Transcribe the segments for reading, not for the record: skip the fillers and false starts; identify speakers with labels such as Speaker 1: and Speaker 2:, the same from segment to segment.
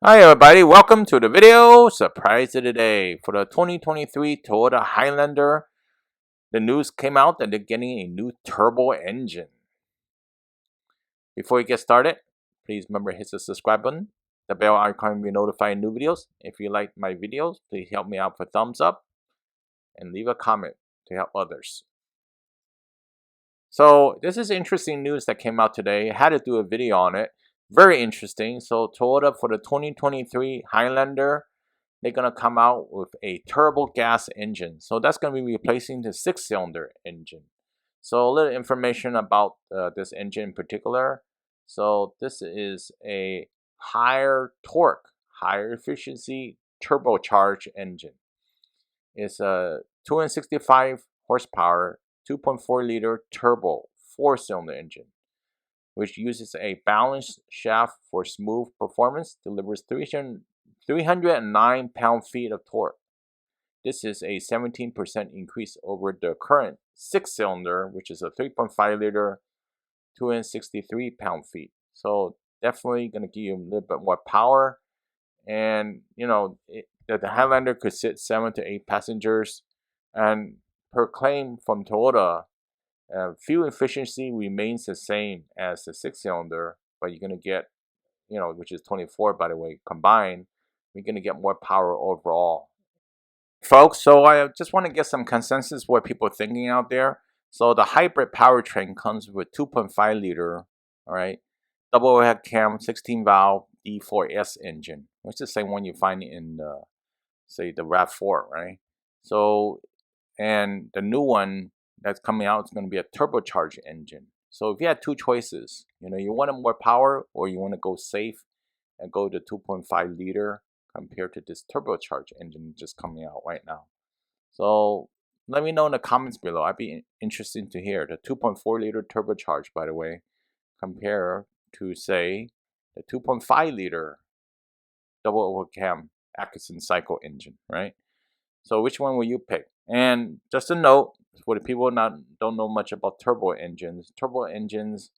Speaker 1: Hi everybody, welcome to the video surprise of the day. For the 2023 Toyota Highlander, the news came out that they're getting a new turbo engine. Before we get started, please remember to hit the subscribe button, the bell icon to be notified new videos. If you like my videos, please help me out for thumbs up and leave a comment to help others. So this is interesting news that came out today. I had to do a video on it. Very interesting. So Toyota for the 2023 Highlander, they're going to come out with a turbo gas engine. So that's going to be replacing the 6-cylinder engine. So a little information about this engine in particular. So this is a higher torque, higher efficiency turbocharged engine. It's a 265 horsepower, 2.4 liter turbo 4-cylinder engine, which uses a balanced shaft for smooth performance, delivers 309 pound-feet of torque. This is a 17% increase over the current 6-cylinder, which is a 3.5 liter, 263 pound-feet. So definitely going to give you a little bit more power. And, the Highlander could sit 7 to 8 passengers. And per claim from Toyota, fuel efficiency remains the same as the 6-cylinder, but you're going to get, which is 24, by the way, combined, you're going to get more power overall. Folks, so I just want to get some consensus what people are thinking out there. So the hybrid powertrain comes with 2.5 liter, all right, double overhead cam, 16 valve D4S engine, which is the same one you find in, say, the RAV4, right? So, and the new one that's coming out is going to be a turbocharged engine. So if you had two choices, you want more power or you want to go safe and go to 2.5 liter compared to this turbocharged engine just coming out right now. So let me know in the comments below. I'd be interested to hear the 2.4 liter turbocharged, by the way, compare to, say, the 2.5 liter double overcam Atkinson cycle engine, right? So which one will you pick? And just a note for the people don't know much about turbo engines. Turbo engines,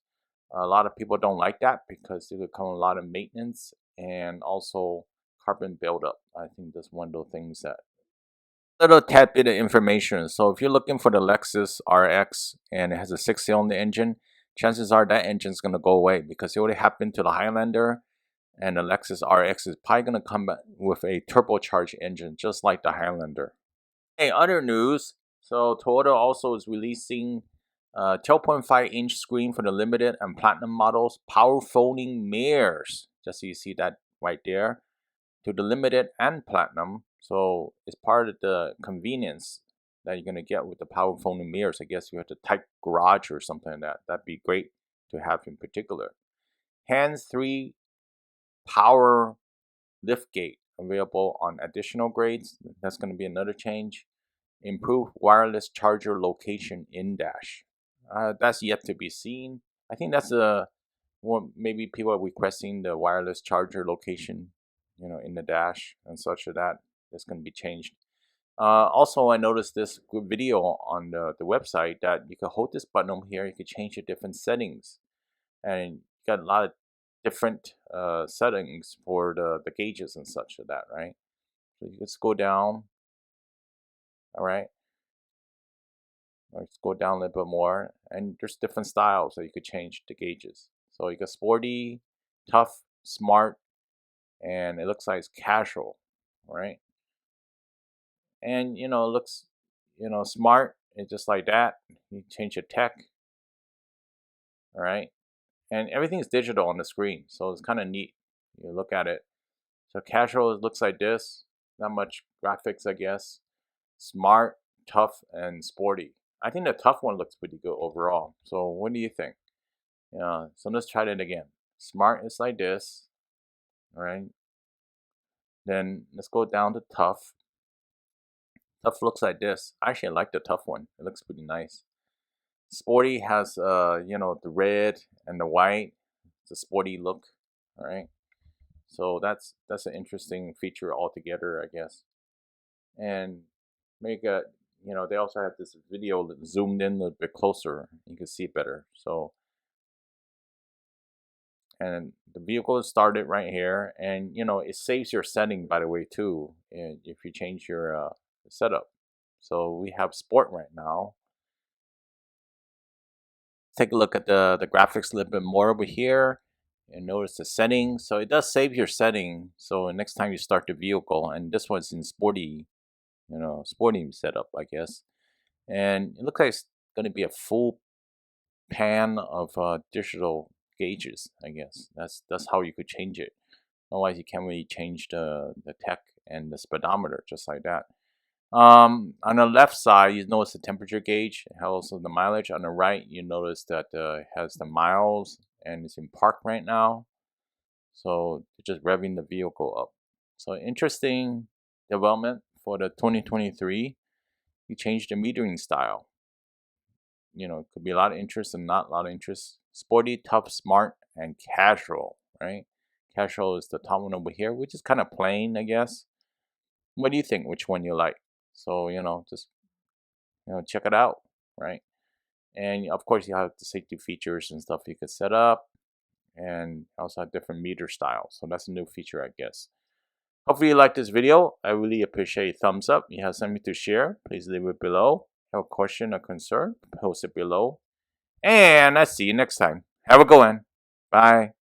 Speaker 1: a lot of people don't like that because they become a lot of maintenance and also carbon buildup. I think that's one of those things that little tad bit of information. So if you're looking for the Lexus RX and it has a 6-cylinder engine, chances are that engine's going to go away because it already happened to the Highlander, and the Lexus RX is probably going to come back with a turbocharged engine just like the Highlander. Hey, other news. So Toyota also is releasing a 12.5-inch screen for the limited and platinum models, power folding mirrors. Just so you see that right there, to the limited and platinum. So it's part of the convenience that you're gonna get with the power folding mirrors. I guess you have to type garage or something like that. That'd be great to have in particular. Hands-free power liftgate available on additional grades. That's going to be another change. Improved wireless charger location in dash. That's yet to be seen. I think that's maybe people are requesting the wireless charger location, in the dash and such of that. That's going to be changed. Also, I noticed this good video on the website that you can hold this button over here. You can change the different settings, and you got a lot of different settings for the gauges and such of that, right? So you just go down, all right, or just go down a little bit more, and there's different styles that you could change the gauges. So you got sporty, tough, smart, and it looks like it's casual, right? And it looks, smart. It's just like that. You change your tech, all right, and everything is digital on the screen, so it's kind of neat. You look at it. So casual looks like this. Not much graphics, I guess. Smart, tough, and sporty. I think the tough one looks pretty good overall. So what do you think? So let's try that again. Smart is like this, all right? Then let's go down to tough. Tough looks like this. Actually, I like the tough one. It looks pretty nice. Sporty has, the red and the white. It's a sporty look, all right? So that's an interesting feature altogether, I guess. And make a, they also have this video that zoomed in a little bit closer. You can see it better. So, and the vehicle is started right here. And you know, it saves your setting, by the way, too, if you change your setup. So we have sport right now. Take a look at the graphics a little bit more over here, and notice the settings. So it does save your setting, so next time you start the vehicle, and this one's in sporty, you know, sporting setup, I guess. And it looks like it's going to be a full pan of digital gauges, I guess. That's how you could change it. Otherwise you can't really change the tech and the speedometer just like that. On the left side, you notice the temperature gauge, and also the mileage. On the right, you notice that it has the miles, and it's in park right now. So just revving the vehicle up. So interesting development for the 2023. You changed the metering style. You know, it could be a lot of interest and not a lot of interest. Sporty, tough, smart, and casual, right? Casual is the top one over here, which is kind of plain, I guess. What do you think? Which one you like? So, you know, just, you know, check it out, right? And of course, you have the safety features and stuff you could set up, and also have different meter styles. So that's a new feature, I guess. Hopefully you like this video. I really appreciate a thumbs up. If you have something to share, please leave it below. Have a question or concern, post it below. And I'll see you next time. Have a good one. Bye.